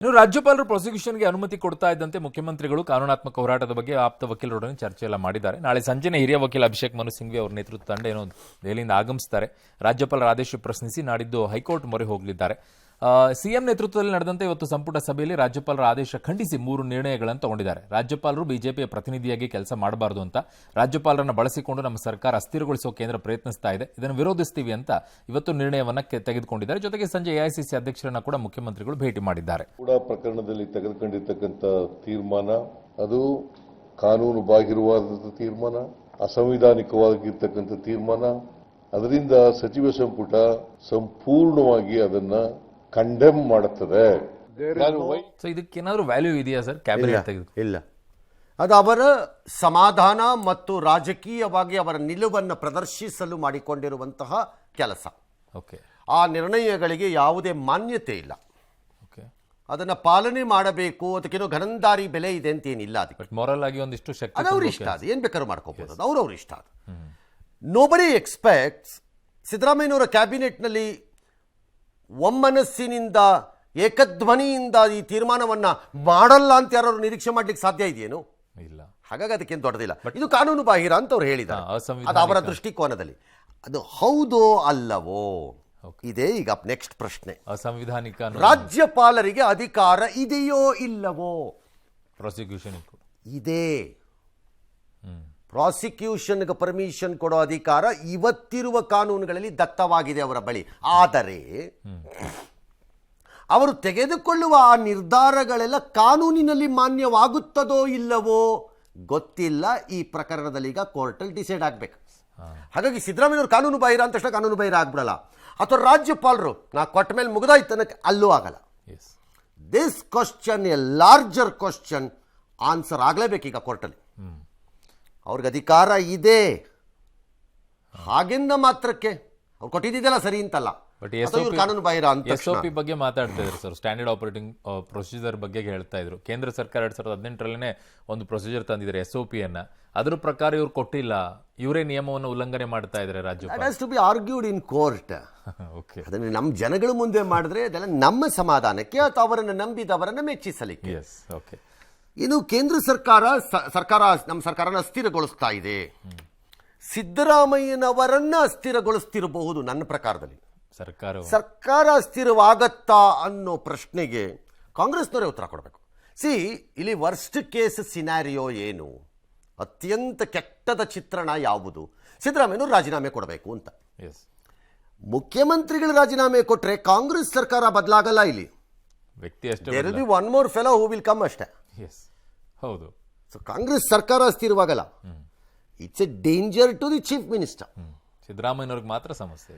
ಇನ್ನು ರಾಜ್ಯಪಾಲರು ಪ್ರಾಸಿಕ್ಯೂಷನ್ಗೆ ಅನುಮತಿ ಕೊಡ್ತಾ ಇದ್ದಂತೆ ಮುಖ್ಯಮಂತ್ರಿಗಳು ಕಾನೂನಾತ್ಮಕ ಹೋರಾಟದ ಬಗ್ಗೆ ಆಪ್ತ ವಕೀಲರೊಡನೆ ಚರ್ಚೆಯಲ್ಲ ಮಾಡಿದ್ದಾರೆ. ನಾಳೆ ಸಂಜೆನೆ ಹಿರಿಯ ವಕೀಲ ಅಭಿಷೇಕ್ ಮನು ಸಿಂಘವಿ ಅವರ ನೇತೃತ್ವದ ತಂಡ ಏನೋ ದೆಹಲಿಯಿಂದ ಆಗಮಿಸುತ್ತಾರೆ. ರಾಜ್ಯಪಾಲರ ಆದೇಶ ಪ್ರಶ್ನಿಸಿ ನಾಡಿದ್ದು ಹೈಕೋರ್ಟ್ ಮೊರೆ ಹೋಗಲಿದ್ದಾರೆ. ಸಿಎಂ ನೇತೃತ್ವದಲ್ಲಿ ನಡೆದಂತೆ ಇವತ್ತು ಸಂಪುಟ ಸಭೆಯಲ್ಲಿ ರಾಜ್ಯಪಾಲರ ಆದೇಶ ಖಂಡಿಸಿ 3 ನಿರ್ಣಯಗಳನ್ನು ತಗೊಂಡಿದ್ದಾರೆ. ರಾಜ್ಯಪಾಲರು ಬಿಜೆಪಿಯ ಪ್ರತಿನಿಧಿಯಾಗಿ ಕೆಲಸ ಮಾಡಬಾರದು ಅಂತ, ರಾಜ್ಯಪಾಲರನ್ನು ಬಳಸಿಕೊಂಡು ನಮ್ಮ ಸರ್ಕಾರ ಅಸ್ಥಿರಗೊಳಿಸುವ ಕೇಂದ್ರ ಪ್ರಯತ್ನಿಸ್ತಾ ಇದೆ, ಇದನ್ನು ವಿರೋಧಿಸ್ತೀವಿ ಅಂತ ಇವತ್ತು ನಿರ್ಣಯವನ್ನು ತೆಗೆದುಕೊಂಡಿದ್ದಾರೆ. ಜೊತೆಗೆ ಸಂಜೆ ಎಐಸಿಸಿ ಅಧ್ಯಕ್ಷರನ್ನ ಕೂಡ ಮುಖ್ಯಮಂತ್ರಿಗಳು ಭೇಟಿ ಮಾಡಿದ್ದಾರೆ. ಕೂಡ ಪ್ರಕರಣದಲ್ಲಿ ತೆಗೆದುಕೊಂಡಿರ್ತಕ್ಕಂಥ ತೀರ್ಮಾನ ಅದು ಕಾನೂನು ಬಾಹಿರವಾದ ತೀರ್ಮಾನ, ಅಸಂವಿಧಾನಿಕವಾಗಿರ್ತಕ್ಕಂಥ ತೀರ್ಮಾನ. ಅದರಿಂದ ಸಚಿವ ಸಂಪುಟ ಸಂಪೂರ್ಣವಾಗಿ ಅದನ್ನ ಕಂಡೆಮ್ ಮಾಡುತ್ತದೆ. ಇದಕ್ಕೇನಾದ್ರೂ ವ್ಯಾಲ್ಯೂ ಇದೆಯಾ ಸರ್? ಕ್ಯಾಬಿನೆಟ್ ಇಲ್ಲ, ಅದು ಅವರ ಸಮಾಧಾನ ಮತ್ತು ರಾಜಕೀಯವಾಗಿ ಅವರ ನಿಲುವನ್ನು ಪ್ರದರ್ಶಿಸಲು ಮಾಡಿಕೊಂಡಿರುವಂತಹ ಕೆಲಸ. ಓಕೆ, ಆ ನಿರ್ಣಯಗಳಿಗೆ ಯಾವುದೇ ಮಾನ್ಯತೆ ಇಲ್ಲ. ಓಕೆ, ಅದನ್ನು ಪಾಲನೆ ಮಾಡಬೇಕು, ಅದಕ್ಕೇನೋ ಘನಂದಾರಿ ಬೆಲೆ ಇದೆ ಅಂತೇನಿಲ್ಲ. ಅದಕ್ಕೆ ಮೊರಲ್ ಆಗಿ ಒಂದಿಷ್ಟು ಶಕ್ತಿ, ಅದು ಅವ್ರ ಇಷ್ಟ, ಅದು ಏನು ಬೇಕಾದ್ರೂ ಮಾಡ್ಕೋಬಹುದು, ಅದು ಅವ್ರವ್ರ ಇಷ್ಟ. ಅದು ನೋಬಡಿ ಎಕ್ಸ್ಪೆಕ್ಟ್ಸ್ ಸಿದ್ದರಾಮಯ್ಯನವರ ಕ್ಯಾಬಿನೆಟ್ನಲ್ಲಿ ಒಮ್ಮನಸ್ಸಿನಿಂದ ಏಕಧ್ವನಿಯಿಂದ ಈ ತೀರ್ಮಾನವನ್ನ ಮಾಡಲ್ಲ ಅಂತ ಯಾರು ನಿರೀಕ್ಷೆ ಮಾಡ್ಲಿಕ್ಕೆ ಸಾಧ್ಯ ಇದೆಯೇನು? ಇಲ್ಲ. ಹಾಗಾಗಿ ಅದಕ್ಕೇನು ದೊಡ್ಡದಿಲ್ಲ. ಇದು ಕಾನೂನು ಬಾಹಿರ ಅಂತ ಅವ್ರು ಹೇಳಿದ್ದಾರೆ. ಅದು ಅವರ ದೃಷ್ಟಿಕೋನದಲ್ಲಿ. ಅದು ಹೌದೋ ಅಲ್ಲವೋ ಇದೇ ಈಗ ನೆಕ್ಸ್ಟ್ ಪ್ರಶ್ನೆ. ಅಸಂವಿಧಾನಿಕ ರಾಜ್ಯಪಾಲರಿಗೆ ಅಧಿಕಾರ ಇದೆಯೋ ಇಲ್ಲವೋ? ಪ್ರಾಸಿಕ್ಯೂಷನ್ ಇದೆ. ಪ್ರಾಸಿಕ್ಯೂಷನ್ಗೆ ಪರ್ಮಿಷನ್ ಕೊಡೋ ಅಧಿಕಾರ ಇವತ್ತಿರುವ ಕಾನೂನುಗಳಲ್ಲಿ ದತ್ತವಾಗಿದೆ ಅವರ ಬಳಿ. ಆದರೆ ಅವರು ತೆಗೆದುಕೊಳ್ಳುವ ಆ ನಿರ್ಧಾರಗಳೆಲ್ಲ ಕಾನೂನಿನಲ್ಲಿ ಮಾನ್ಯವಾಗುತ್ತದೋ ಇಲ್ಲವೋ ಗೊತ್ತಿಲ್ಲ. ಈ ಪ್ರಕರಣದಲ್ಲಿ ಈಗ ಕೋರ್ಟಲ್ಲಿ ಡಿಸೈಡ್ ಆಗಬೇಕು. ಹಾಗಾಗಿ ಸಿದ್ದರಾಮಯ್ಯವರು ಕಾನೂನು ಬಾಹಿರ ಅಂತ ತಕ್ಷಣ ಕಾನೂನು ಬಾಹಿರ ಆಗ್ಬಿಡಲ್ಲ. ಅಥವಾ ರಾಜ್ಯಪಾಲರು ನಾ ಕೊಟ್ಟ ಮೇಲೆ ಮುಗಿದಾಯ್ತು ಅನ್ನೋಕ್ಕೆ ಅಲ್ಲೂ ಆಗಲ್ಲ. This question a larger question answer ಆಗಲೇಬೇಕೀಗ ಕೋರ್ಟಲ್ಲಿ. ಅವ್ರಿಗೆ ಅಧಿಕಾರ ಇದೆ ಹಾಗೆಂದ ಮಾತ್ರಕ್ಕೆ ಅವ್ರು ಕೊಟ್ಟಿದ್ದೆಲ್ಲ ಸರಿ ಅಂತಲ್ಲ. ಬಟ್ ಕಾನೂನು ಬಾಹಿರ ಅಂತ ಎಸ್ಒಪಿ ಬಗ್ಗೆ ಮಾತಾಡ್ತಾ ಇದ್ರು ಸರ್. ಸ್ಟ್ಯಾಂಡರ್ಡ್ ಆಪರೇಟಿಂಗ್ ಪ್ರೊಸೀಜರ್ ಬಗ್ಗೆ ಹೇಳ್ತಾ ಇದ್ರು. ಕೇಂದ್ರ ಸರ್ಕಾರ 2018ರಲ್ಲೇ ಒಂದು ಪ್ರೊಸೀಜರ್ ತಂದಿದ್ದಾರೆ ಎಸ್ಒಪಿಯನ್ನ. ಅದ್ರ ಪ್ರಕಾರ ಇವ್ರು ಕೊಟ್ಟಿಲ್ಲ, ಇವರೇ ನಿಯಮವನ್ನು ಉಲ್ಲಂಘನೆ ಮಾಡ್ತಾ ಇದ್ದಾರೆ ರಾಜ್ಯಪಾಲ. To be argued in court. Okay, ಅದನ್ನ ನಮ್ಮ ಜನಗಳ ಮುಂದೆ ಮಾಡಿದ್ರೆ ಅದೆಲ್ಲ ನಮ್ಮ ಸಮಾಧಾನಕ್ಕೆ ಅಥವಾ ಅವರನ್ನು ನಂಬಿದವರನ್ನು ಮೆಚ್ಚಿಸಲಿಕ್ಕೆ. ಓಕೆ, ಇನ್ನು ಕೇಂದ್ರ ಸರ್ಕಾರ ನಮ್ಮ ಸರ್ಕಾರನ ಅಸ್ಥಿರಗೊಳಿಸ್ತಾ ಇದೆ. ಸಿದ್ದರಾಮಯ್ಯನವರನ್ನ ಅಸ್ಥಿರಗೊಳಿಸ್ತಿರಬಹುದು. ನನ್ನ ಪ್ರಕಾರದಲ್ಲಿ ಸರ್ಕಾರ ಅಸ್ಥಿರವಾಗತ್ತಾ ಅನ್ನೋ ಪ್ರಶ್ನೆಗೆ ಕಾಂಗ್ರೆಸ್ನವರೇ ಉತ್ತರ ಕೊಡಬೇಕು. ಇಲ್ಲಿ ವರ್ಸ್ಟ್ ಕೇಸ್ ಸಿನಾರಿಯೋ ಏನು, ಅತ್ಯಂತ ಕೆಟ್ಟದ ಚಿತ್ರಣ ಯಾವುದು? ಸಿದ್ದರಾಮಯ್ಯನವರು ರಾಜೀನಾಮೆ ಕೊಡಬೇಕು ಅಂತ. ಮುಖ್ಯಮಂತ್ರಿಗಳು ರಾಜೀನಾಮೆ ಕೊಟ್ಟರೆ ಕಾಂಗ್ರೆಸ್ ಸರ್ಕಾರ ಬದಲಾಗಲ್ಲ. ಇಲ್ಲಿ ವ್ಯಕ್ತಿ ಅಷ್ಟೇ, there will be one more fellow who will come ಅಷ್ಟೇ. ಹೌದು. ಸೊ ಕಾಂಗ್ರೆಸ್ ಸರ್ಕಾರ ಅಸ್ಥಿರವಾಗಲ್ಲ. It's a danger to the chief minister. ಸಿದ್ದರಾಮಯ್ಯನವ್ರಿಗೆ ಮಾತ್ರ ಸಮಸ್ಯೆ.